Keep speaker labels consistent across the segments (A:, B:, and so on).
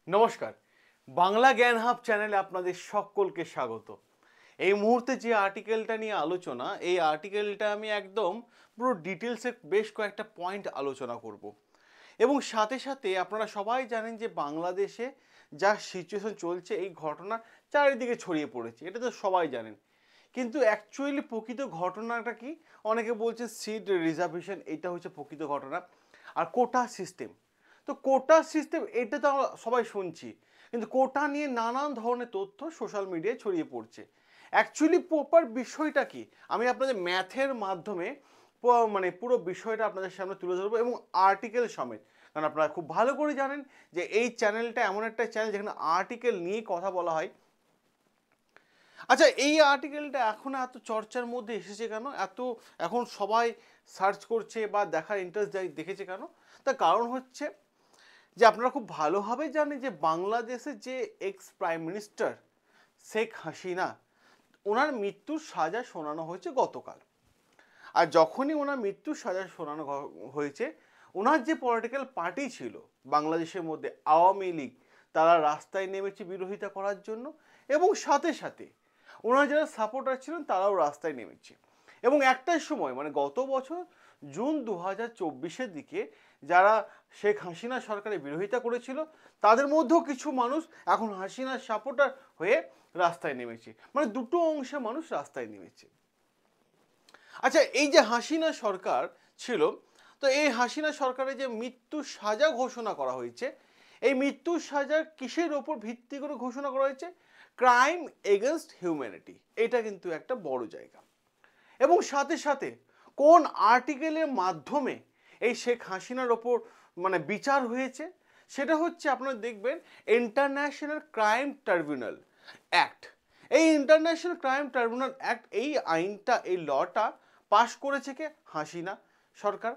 A: নমস্কার। বাংলা জ্ঞান হাব চ্যানেলে আপনাদের সকলকে স্বাগত। এই মুহূর্তে যে আর্টিকেলটা নিয়ে আলোচনা, এই আর্টিকেলটা আমি একদম পুরো ডিটেলসে বেশ কয়েকটা পয়েন্ট আলোচনা করব। এবং সাথে সাথে আপনারা সবাই জানেন যে বাংলাদেশে যা সিচুয়েশন চলছে, এই ঘটনা চারিদিকে ছড়িয়ে পড়েছে, এটা তো সবাই জানেন। কিন্তু অ্যাকচুয়ালি প্রকৃত ঘটনাটা কি? অনেকে বলছে সিট রিজার্ভেশন, এটা হচ্ছে প্রকৃত ঘটনা। আর কোটা সিস্টেম, তো কোটা সিস্টেম এটা তো আমরা সবাই শুনছি, কিন্তু কোটা নিয়ে নানান ধরনের তথ্য সোশ্যাল মিডিয়ায় ছড়িয়ে পড়ছে। অ্যাকচুয়ালি প্রপার বিষয়টা কি আমি আপনাদের ম্যাথের মাধ্যমে মানে পুরো বিষয়টা আপনাদের সামনে তুলে ধরবো, এবং আর্টিকেল সমেত। কারণ আপনারা খুব ভালো করে জানেন যে এই চ্যানেলটা এমন একটা চ্যানেল যেখানে আর্টিকেল নিয়ে কথা বলা হয়। আচ্ছা, এই আর্টিকেলটা এখন এত চর্চার মধ্যে এসেছে কেন, এত এখন সবাই সার্চ করছে বা দেখার ইন্টারেস্ট দেখেছে কেন? তার কারণ হচ্ছে যে আপনারা খুব ভালোভাবে জানেন যে বাংলাদেশের যে ex prime minister Sheikh Hasina, ওনার মৃত্যুর সাজা শোনানো হয়েছে গতকাল। আর যখনই ওনার মৃত্যুর সাজা শোনানো হয়েছে, ওনার যে পলিটিক্যাল পার্টি ছিল বাংলাদেশের মধ্যে আওয়ামী লীগ, তারা রাস্তায় নেমেছে বিরোধিতা করার জন্য, এবং সাথে সাথে ওনার যারা সাপোর্টার ছিলেন তারাও রাস্তায় নেমেছে। এবং একটাই সময় মানে গত বছর জুন 2024-এর দিকে যারা শেখ হাসিনা সরকারের বিরোধিতা করেছিল, তাদের মধ্যেও কিছু মানুষ এখন হাসিনার সাপোর্টার হয়ে রাস্তায় নেমেছে। মানে দুটো অংশে মানুষ রাস্তায় নেমেছে। আচ্ছা, এই যে হাসিনা সরকার ছিল, তো এই হাসিনা সরকারের যে মৃত্যুর সাজা ঘোষণা করা হয়েছে, এই মৃত্যুর সাজা কিসের ওপর ভিত্তি করে ঘোষণা করা হয়েছে? Crime against humanity. এটা কিন্তু একটা বড় জায়গা। এবং সাথে সাথে কোন আর্টিকেলের মাধ্যমে এই শেখ হাসিনার ওপর মানে বিচার হয়েছে, সেটা হচ্ছে আপনারা দেখবেন ইন্টারন্যাশনাল ক্রাইম ট্রাইব্যুনাল অ্যাক্ট। এই ইন্টারন্যাশনাল ক্রাইম ট্রাইব্যুনাল অ্যাক্ট, এই আইনটা, এই লটা পাশ করেছে কে? হাসিনা সরকার।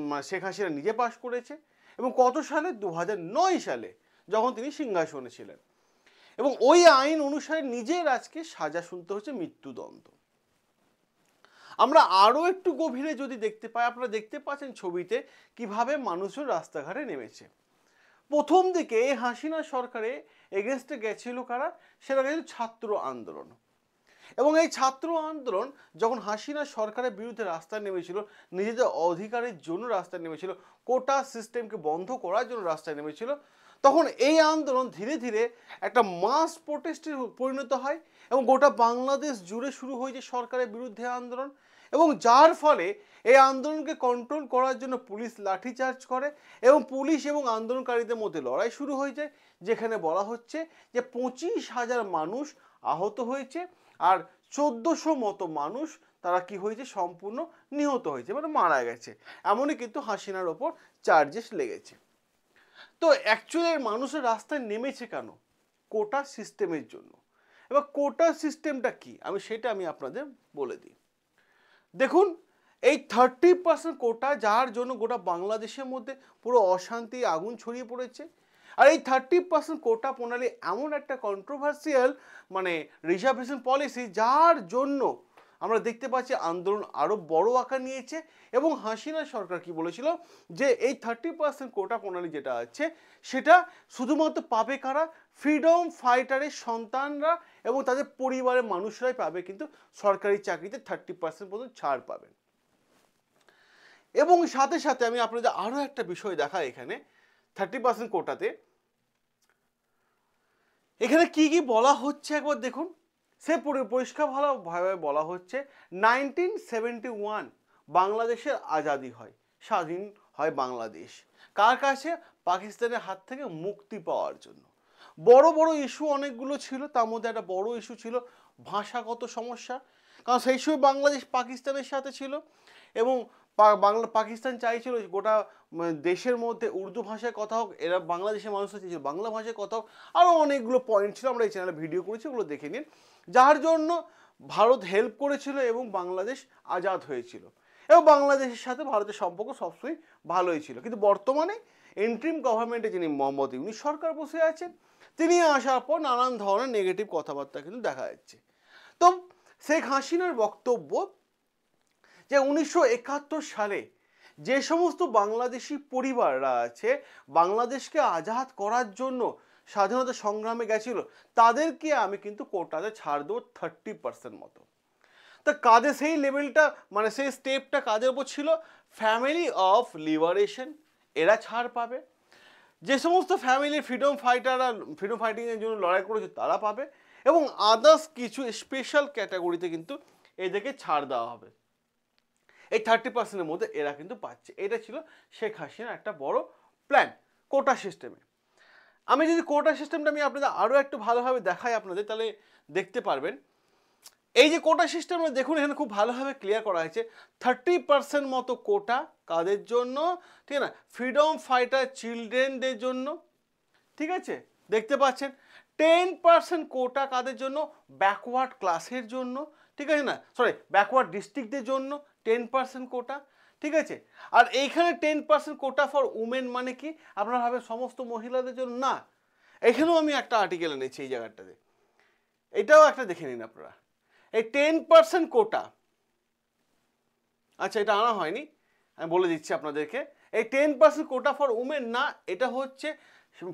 A: মানে শেখ হাসিনা নিজে পাশ করেছে। এবং কত সালে? 2009 সালে, যখন তিনি সিংহাসনে ছিলেন। এবং ওই আইন অনুসারে নিজের আজকে সাজা শুনতে হচ্ছে মৃত্যুদণ্ড। আমরা আরও একটু গভীরে যদি দেখতে পাই, আপনারা দেখতে পাচ্ছেন ছবিতে কিভাবে মানুষজন রাস্তাঘাটে নেমেছে। প্রথম দিকে হাসিনা সরকারে এগেনস্টে গেছিল কারা? সেটা গেছিল ছাত্র আন্দোলন। এবং এই ছাত্র আন্দোলন যখন হাসিনা সরকারের বিরুদ্ধে রাস্তায় নেমেছিল, নিজেদের অধিকারের জন্য রাস্তায় নেমেছিল, কোটা সিস্টেমকে বন্ধ করার জন্য রাস্তায় নেমেছিল, তখন এই আন্দোলন ধীরে ধীরে একটা মাস প্রোটেস্টে পরিণত হয়। এবং গোটা বাংলাদেশ জুড়ে শুরু হয়েছে সরকারের বিরুদ্ধে আন্দোলন। এবং যার ফলে এই আন্দোলনকে কন্ট্রোল করার জন্য পুলিশ লাঠিচার্জ করে, এবং পুলিশ এবং আন্দোলনকারীদের মধ্যে লড়াই শুরু হয়ে যায়, যেখানে বলা হচ্ছে যে 25,000 মানুষ আহত হয়েছে, আর 1400 মতো মানুষ তারা কি হয়েছে? সম্পূর্ণ নিহত হয়েছে, মানে মারা গেছে। এমনই কিন্তু হাসিনার ওপর চার্জেস লেগেছে। তো অ্যাকচুয়ালি মানুষের রাস্তায় নেমেছে কেন? কোটা সিস্টেমের জন্য। এবার কোটা সিস্টেমটা কি আমি আপনাদের বলে দিই। দেখুন, এই 30% কোটা, যার জন্য গোটা বাংলাদেশের মধ্যে পুরো অশান্তি আগুন ছড়িয়ে পড়েছে। আর এই 30% কোটা প্রণালী এমন একটা কন্ট্রোভার্সিয়াল মানে রিজার্ভেশন পলিসি, যার জন্য আমরা দেখতে পাচ্ছি আন্দোলন আরও বড় আকার নিয়েছে। এবং হাসিনা সরকার কি বলেছিল যে এই 30% কোটা প্রণালী যেটা আছে, সেটা শুধুমাত্র পাবে কারা? ফ্রিডম ফাইটারের সন্তানরা এবং তাদের পরিবারের মানুষরাই পাবে, কিন্তু সরকারি চাকরিতে 30% পর্যন্ত ছাড় পাবেন। এবং সাথে সাথে আমি আপনাদের আরও একটা বিষয় দেখাই এখানে 30% কোটাতে এখানে কি কি বলা হচ্ছে একবার দেখুন। সে পরিষ্কার ভালোভাবে বলা হচ্ছে 1971 বাংলাদেশের আজাদি হয়, স্বাধীন হয় বাংলাদেশ। কার কাছে? পাকিস্তানের হাত থেকে মুক্তি পাওয়ার জন্য। বড় বড় ইস্যু অনেকগুলো ছিল, তার মধ্যে একটা বড় ইস্যু ছিল ভাষাগত সমস্যা। কারণ সেই সময় বাংলাদেশ পাকিস্তানের সাথে ছিল, এবং পাকিস্তান চাইছিল গোটা দেশের মধ্যে উর্দু ভাষায় কথা হোক, এরা বাংলাদেশের মানুষরা চাইছিল বাংলা ভাষায় কথা হোক। আরও অনেকগুলো পয়েন্ট ছিল, আমরা এই চ্যানেলে ভিডিও করেছি, ওগুলো দেখে নিন। যার জন্য ভারত হেল্প করেছিল এবং বাংলাদেশ আজাদ হয়েছিল, এবং বাংলাদেশের সাথে ভারতের সম্পর্ক সবসময় ভালোই ছিল। কিন্তু বর্তমানে ইন্টারিম গভর্নমেন্টে যিনি মোহাম্মদ ইউনূস সরকার বসে আছেন, তিনি আসার পর নানান ধরনের নেগেটিভ কথাবার্তা কিন্তু দেখা যাচ্ছে। তো শেখ হাসিনার বক্তব্য যে 1971 সালে যে সমস্ত বাংলাদেশি পরিবাররা আছে বাংলাদেশকে আজাদ করার জন্য স্বাধীনতা সংগ্রামে গেছিল, তাদেরকে আমি কিন্তু কোটাতে ছাড় দেবো 30% মতো। তা কাদের সেই লেভেলটা, মানে সেই স্টেপটা কাদের উপর ছিল? ফ্যামিলি অফ লিবারেশন, এরা ছাড় পাবে। যে সমস্ত ফ্যামিলি ফ্রিডম ফাইটিংয়ের জন্য লড়াই করেছে তারা পাবে, এবং আদার্স কিছু স্পেশাল ক্যাটাগরিতে কিন্তু এদেরকে ছাড় দেওয়া হবে। এই 30%-এর মধ্যে এরা কিন্তু পাচ্ছে। এটা ছিল শেখ হাসিনার একটা বড় প্ল্যান কোটা সিস্টেমে। আমি যদি কোটা সিস্টেমটা আমি আপনাদের আরও একটু ভালোভাবে দেখাই আপনাদের, তাহলে দেখতে পারবেন। এই যে কোটা সিস্টেমে দেখুন এখানে খুব ভালোভাবে ক্লিয়ার করা হয়েছে 30% মতো কোটা কাদের জন্য, ঠিক না, ফ্রিডম ফাইটার চিলড্রেনদের জন্য, ঠিক আছে, দেখতে পাচ্ছেন। 10% কোটা কাদের জন্য? ব্যাকওয়ার্ড ক্লাসের জন্য, ঠিক আছে না, সরি ব্যাকওয়ার্ড ডিস্ট্রিক্টদের জন্য 10% কোটা, ঠিক আছে। আর এইখানে 10% কোটা ফর উমেন মানে কি? আপনারা ভাবেন সমস্ত মহিলাদের জন্য, না। এখানেও আমি একটা আর্টিকেল এনেছি এই জায়গাটাতে, এটাও একটা দেখে নিন আপনারা। এই 10% কোটা, আচ্ছা এটা আনা হয়নি, আমি বলে দিচ্ছি আপনাদেরকে। এই 10% কোটা ফর উমেন না, এটা হচ্ছে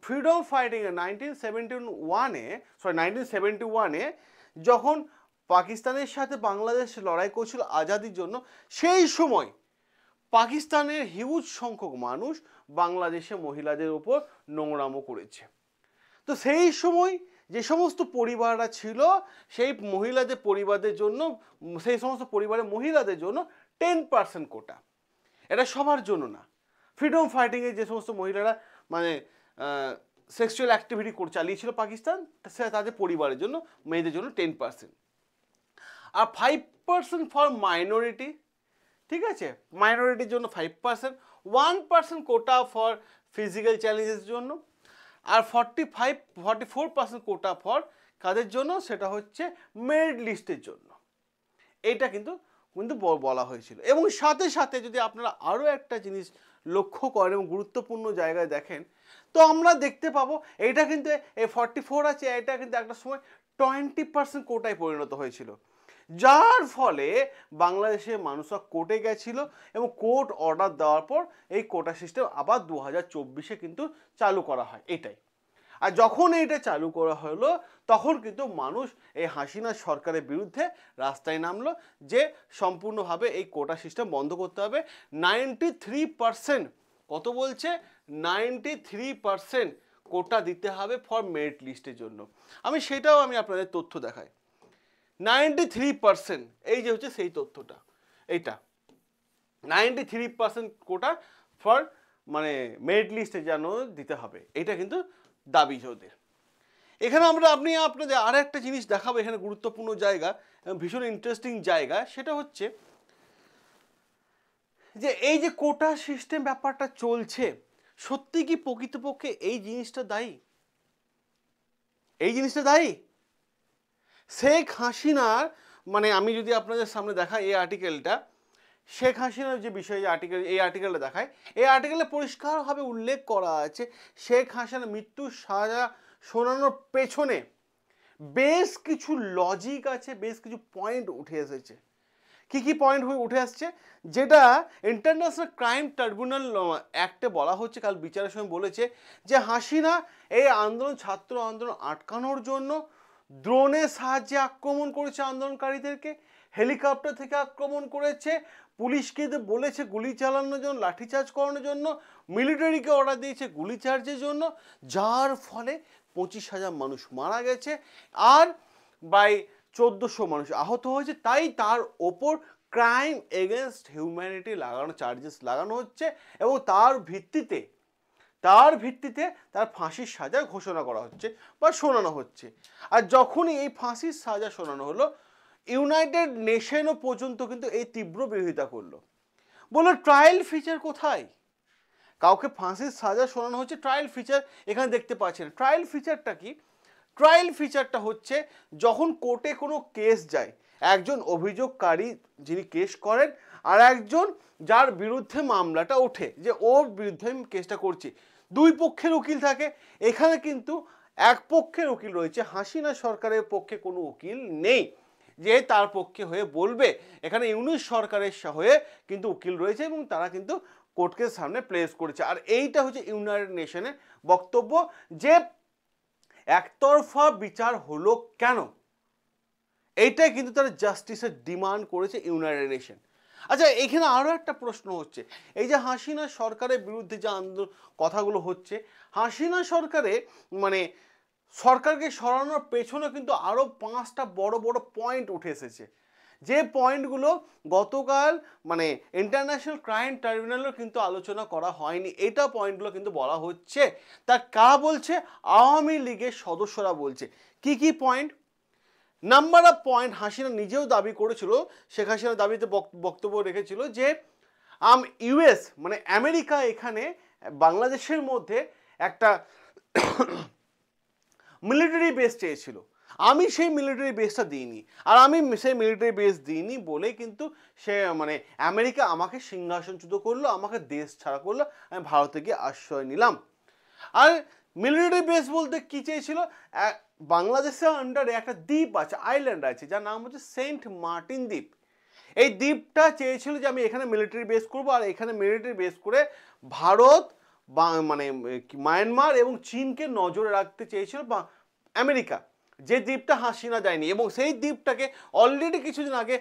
A: ফ্রিডম ফাইটিং এ 1971-এ যখন পাকিস্তানের সাথে বাংলাদেশ লড়াই করছিল আজাদির জন্য, সেই সময় পাকিস্তানের হিউজ সংখ্যক মানুষ বাংলাদেশে মহিলাদের উপর নোংরামো করেছে। তো সেই সময় যে সমস্ত পরিবাররা ছিল সেই মহিলাদের পরিবারদের জন্য, সেই সমস্ত পরিবারের মহিলাদের জন্য 10% কোটা। এটা সবার জন্য না। ফ্রিডম ফাইটিংয়ে যে সমস্ত মহিলারা মানে সেক্সুয়াল অ্যাক্টিভিটি চালিয়েছিল পাকিস্তান, তাদের পরিবারের জন্য, মেয়েদের জন্য 10%। আর 5% ফর মাইনরিটি, ঠিক আছে, মাইনরিটির জন্য 5%, 1% কোটা ফর ফিজিক্যাল চ্যালেঞ্জের জন্য, আর 44% কোটা ফর কাদের জন্য? সেটা হচ্ছে মেরিট লিস্টের জন্য। এইটা কিন্তু বলা হয়েছিল। এবং সাথে সাথে যদি আপনারা আরও একটা জিনিস লক্ষ্য করেন এবং গুরুত্বপূর্ণ জায়গায় দেখেন, তো আমরা দেখতে পাবো এইটা কিন্তু এই 44 আছে, এটা কিন্তু একটা সময় 20% কোটায় পরিণত হয়েছিল, যার ফলে বাংলাদেশের মানুষরা কোর্টে গেছিল এবং কোর্ট অর্ডার দেওয়ার পর এই কোটা সিস্টেম আবার 2024-এ কিন্তু চালু করা হয়। এটাই। আর যখন এইটা চালু করা হলো তখন কিন্তু মানুষ এই হাসিনা সরকারের বিরুদ্ধে রাস্তায় নামলো যে সম্পূর্ণভাবে এই কোটা সিস্টেম বন্ধ করতে হবে। 93%, কত বলছে? 93% কোটা দিতে হবে ফর মেরিট লিস্টের জন্য। সেটাও আমি আপনাদের তথ্য দেখাই। 93%, এই যে হচ্ছে সেই তথ্যটা, এইটা 93% কোটা ফর মানে মেরিট লিস্টে যেন দিতে হবে, এটা কিন্তু দাবি ওদের। এখানে আপনাদের আর একটা জিনিস দেখাবো, এখানে গুরুত্বপূর্ণ জায়গা, ভীষণ ইন্টারেস্টিং জায়গা, সেটা হচ্ছে যে এই যে কোটা সিস্টেম ব্যাপারটা চলছে, সত্যি কি প্রকৃতপক্ষে এই জিনিসটা দায়ী? এই জিনিসটা দায়ী শেখ হাসিনার, মানে আমি যদি আপনাদের সামনে দেখাই এই আর্টিকেলটা, শেখ হাসিনার যে বিষয়ে এই আর্টিকেলটা দেখায়, এই আর্টিকেলে পরিষ্কারভাবে উল্লেখ করা আছে শেখ হাসিনার মৃত্যুর সাজা শোনানোর পেছনে বেশ কিছু লজিক আছে, বেশ কিছু পয়েন্ট উঠে এসেছে। কি কি পয়েন্ট উঠে আসছে? যেটা ইন্টারন্যাশনাল ক্রাইম ট্রাইব্যুনাল অ্যাক্টে বলা হচ্ছে, কাল বিচারের সময় বলেছে যে হাসিনা এই ছাত্র আন্দোলন আটকানোর জন্য ড্রোনের সাহায্যে আক্রমণ করেছে আন্দোলনকারীদেরকে, হেলিকপ্টার থেকে আক্রমণ করেছে, পুলিশকে বলেছে গুলি চালানোর জন্য, লাঠিচার্জ করানোর জন্য, মিলিটারিকে অর্ডার দিয়েছে গুলি চার্জের জন্য, যার ফলে 25,000 মানুষ মারা গেছে আর 1400 মানুষ আহত হয়েছে। তাই তার ওপর ক্রাইম এগেনস্ট হিউম্যানিটি চার্জেস লাগানো হচ্ছে এবং তার ভিত্তিতে তার ফাঁসির সাজা ঘোষণা করা হচ্ছে বা শোনানো হচ্ছে। আর যখনই এই ফাঁসির সাজা শোনানো হলো, ইউনাইটেড নেশনও পর্যন্ত কিন্তু এই তীব্র বিরোধিতা করলো, বললো ট্রায়াল ফিচার কোথায়? কাউকে ফাঁসির সাজা শোনানো হচ্ছে, ট্রায়াল ফিচার এখানে দেখতে পাচ্ছেন। ট্রায়াল ফিচারটা কি? ট্রায়াল ফিচারটা হচ্ছে যখন কোর্টে কোনো কেস যায়, একজন অভিযোগকারী যিনি কেস করেন আর একজন যার বিরুদ্ধে মামলাটা ওঠে, যে ওর বিরুদ্ধে আমি কেসটা করছি, দুই পক্ষের উকিল থাকে। এখানে কিন্তু এক পক্ষের উকিল রয়েছে, হাসিনা সরকারের পক্ষে কোনো উকিল নেই। যে তার পক্ষে হয়ে বলবে। এখানে ইউনূস সরকারের হয়ে কিন্তু উকিল রয়েছে এবং তারা কিন্তু কোর্টকে সামনে প্লেস করেছে। আর এইটা হচ্ছে ইউনাইটেড নেশনের বক্তব্য যে একতরফা বিচার হলো কেন, এইটাই কিন্তু তারা জাস্টিসের ডিমান্ড করেছে ইউনাইটেড নেশন। আচ্ছা, এখানে আরও একটা প্রশ্ন হচ্ছে, এই যে হাসিনা সরকারের বিরুদ্ধে যে কথাগুলো হচ্ছে, হাসিনা সরকারে মানে সরকারকে সরানোর পেছনে কিন্তু আরও 5টা বড় বড় পয়েন্ট উঠে এসেছে, যে পয়েন্টগুলো গতকাল মানে ইন্টারন্যাশনাল ক্রাইম ট্রাইব্যুনালেও কিন্তু আলোচনা করা হয়নি। এটা পয়েন্টগুলো কিন্তু বলা হচ্ছে। তা কারা বলছে? আওয়ামী লীগের সদস্যরা বলছে। কি কি point? Number of point, Hasina নিজেও দাবি করেছিল, শেখ হাসিনা দাবিতে বক্তব্য রেখেছিল যে ইউএস মানে আমেরিকা এখানে বাংলাদেশের মধ্যে একটা মিলিটারি বেস চেয়েছিল, আমি সেই মিলিটারি বেসটা দিইনি। আর আমি সেই মিলিটারি বেস দিইনি বলে কিন্তু সে মানে আমেরিকা আমাকে সিংহাসনচ্যুত করলো, আমাকে দেশ ছাড়া করলো, আমি ভারতে গিয়ে আশ্রয় নিলাম। আর মিলিটারি বেস বলতে কি চেয়েছিল? বাংলাদেশের আন্ডারে একটা দ্বীপ আছে, আইল্যান্ড আছে, যার নাম হচ্ছে সেন্ট মার্টিন দ্বীপ। এই দ্বীপটা চেয়েছিল যে আমি এখানে মিলিটারি বেস করব, আর এখানে মিলিটারি বেস করে ভারত মানে মায়ানমার এবং চীনকে নজরে রাখতে চেয়েছিল আমেরিকা, যে দ্বীপটা হাসিনা দেয়নি। এবং সেই দ্বীপটাকে অলরেডি কিছুদিন আগে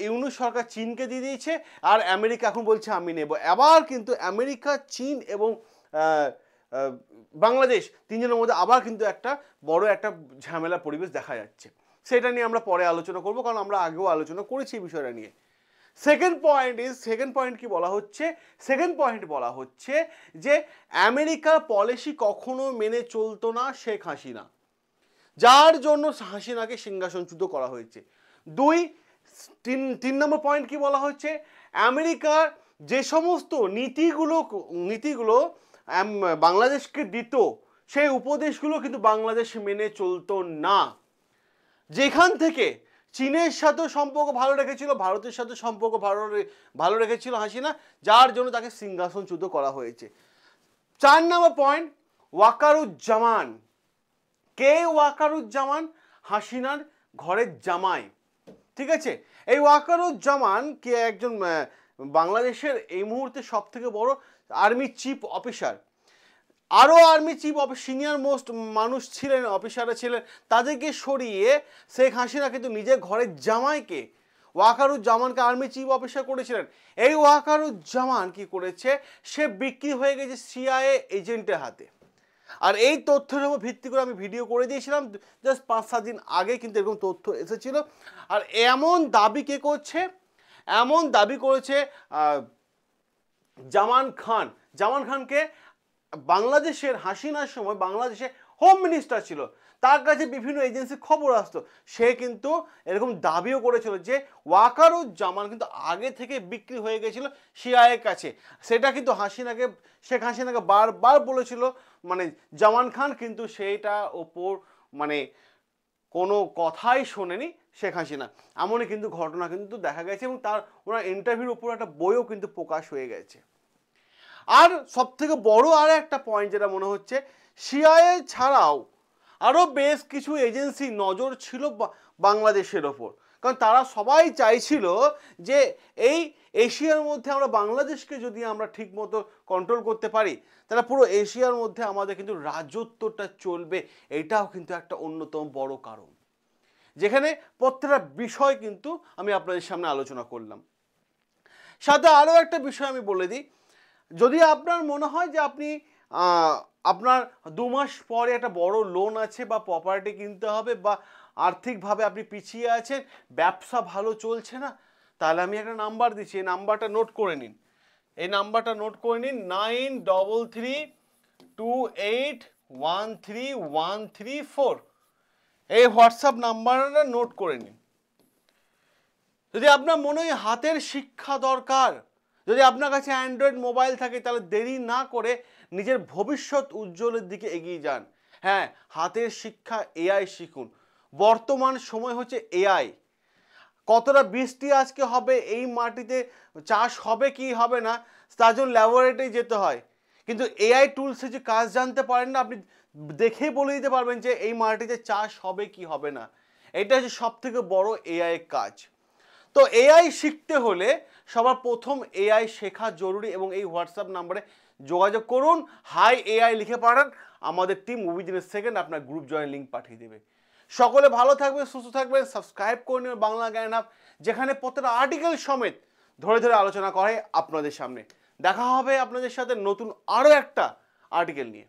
A: ইউনূস সরকার চীনকে দিয়ে দিয়েছে, আর আমেরিকা এখন বলছে আমি নেব। আবার কিন্তু আমেরিকা, চীন এবং বাংলাদেশ তিনজনের মধ্যে আবার কিন্তু একটা বড় একটা ঝামেলা পরিবেশ দেখা যাচ্ছে। সেটা নিয়ে আমরা পরে আলোচনা করব, কারণ আমরা আগেও আলোচনা করেছি এই বিষয়টা নিয়ে। সেকেন্ড পয়েন্ট কি বলা হচ্ছে? সেকেন্ড পয়েন্ট বলা হচ্ছে যে আমেরিকার পলিসি কখনো মেনে চলতো না শেখ হাসিনা, যার জন্য হাসিনাকে সিংহাসনচ্যুত করা হয়েছে। তিন নম্বর পয়েন্ট কি বলা হচ্ছে? আমেরিকার যে সমস্ত নীতিগুলো বাংলাদেশকে দিত, সেই উপদেশগুলো কিন্তু বাংলাদেশ মেনে চলতো না। যেখান থেকে চীনের সাথে সম্পর্ক ভালো রেখেছিল, ভারতের সাথে সম্পর্ক ভালো রেখেছিল হাসিনা, যার জন্য তাকে সিংহাসনচ্যুত করা হয়েছে। 4 নম্বর পয়েন্ট, ওয়াকারুজ্জামান। কে ওয়াকারুজ্জামান? হাসিনার ঘরের জামাই, ঠিক আছে? এই ওয়াকারুজ্জামান কে একজন বাংলাদেশের এই মুহূর্তে সব থেকে বড় আর্মি চিফ অফিসার। আরও আর্মি চিফ সিনিয়র মোস্ট মানুষ ছিলেন, অফিসাররা ছিলেন, তাদেরকে সরিয়ে শেখ হাসিনা কিন্তু নিজের ঘরের জামাইকে ওয়াকারুজ্জামানকে আর্মি চিফ অফিসার করেছিলেন। এই ওয়াকারুজ্জামান কি করেছে? সে বিক্রি হয়ে গেছে সিআইএ এজেন্টের হাতে। আর এই তথ্যের উপর ভিত্তি করে আমি ভিডিও করে দিয়েছিলাম জাস্ট 5-7 দিন আগে, কিন্তু এরকম তথ্য এসেছিল। আর এমন দাবি কে করছে? এমন দাবি করেছে জামান খানকে বাংলাদেশের হাসিনার সময় বাংলাদেশে হোম মিনিস্টার ছিল, তার কাছে বিভিন্ন এজেন্সির খবর আসতো, সে কিন্তু এরকম দাবিও করেছিল যে ওয়াকারুজ্জামান কিন্তু আগে থেকে বিক্রি হয়ে গেছিল সিআইএর কাছে। সেটা কিন্তু শেখ হাসিনাকে বারবার বলেছিল মানে জামান খান, কিন্তু সেইটা ওপর মানে কোনো কথাই শোনেনি শেখ হাসিনা। এমনই কিন্তু ঘটনা কিন্তু দেখা গেছে, এবং তার ওনার ইন্টারভিউর উপর একটা বইও কিন্তু প্রকাশ হয়ে গেছে। আর সব থেকে বড় আর একটা পয়েন্ট যেটা মনে হচ্ছে, সিআইএ ছাড়াও আরও বেশ কিছু এজেন্সি নজর ছিল বাংলাদেশের ওপর, কারণ তারা সবাই চাইছিল যে এই এশিয়ার মধ্যে আমরা বাংলাদেশকে যদি আমরা ঠিকমতো কন্ট্রোল করতে পারি, তাহলে পুরো এশিয়ার মধ্যে আমাদের কিন্তু রাজত্বটা চলবে। এটাও কিন্তু একটা অন্যতম বড় কারণ, যেখানে প্রত্যেকটা বিষয় কিন্তু আমি আপনাদের সামনে আলোচনা করলাম। সাথে আরও একটা বিষয় আমি বলে দিই, যদি আপনার মনে হয় যে আপনি আপনার 2 মাস পরে একটা বড় লোন আছে বা প্রপার্টি কিনতে হবে, বা আর্থিকভাবে আপনি পিছিয়ে আছেন, ব্যবসা ভালো চলছে না, তাহলে আমি একটা নাম্বার দিচ্ছি, এই নাম্বারটা নোট করে নিন। এই নাম্বারটা নোট করে নিন, 9332813134। এই হোয়াটসঅ্যাপ নাম্বারটা নোট করে নিন। যদি আপনার মনে হয় হাতের শিক্ষা দরকার, যদি আপনার কাছে অ্যান্ড্রয়েড মোবাইল থাকে, তাহলে দেরি না করে নিজের ভবিষ্যৎ উজ্জ্বলের দিকে এগিয়ে যান। হ্যাঁ, হাতের শিক্ষা, এআই শিখুন। বর্তমান সময় হচ্ছে এআই। কতটা বৃষ্টি আজকে হবে, এই মাটিতে চাষ হবে কি হবে না, তার জন্য ল্যাবরেটরি যেতে হয়, কিন্তু এআই টুলসে যে কাজ জানতে পারেন না, আপনি দেখেই বলে দিতে পারবেন যে এই মাটিতে চাষ হবে কি হবে না। এটা হচ্ছে সব থেকে বড় এআই কাজ। তো এআই শিখতে হলে সবার প্রথম এআই শেখা জরুরি এবং এই হোয়াটসঅ্যাপ নাম্বারে যোগাযোগ করুন, হাই এআই লিখে পাঠান, আমাদের টিম উইদিন এ সেকেন্ড আপনার গ্রুপ জয়েন লিঙ্ক পাঠিয়ে দেবে। সকলে ভালো থাকবেন, সুস্থ থাকবেন, সাবস্ক্রাইব করে নেবেন বাংলা জ্ঞান হাব, যেখানে প্রত্যেকটা আর্টিকেল সমেত ধরে ধরে আলোচনা করে আপনাদের সামনে। দেখা হবে আপনাদের সাথে নতুন আরও একটা আর্টিকেল নিয়ে।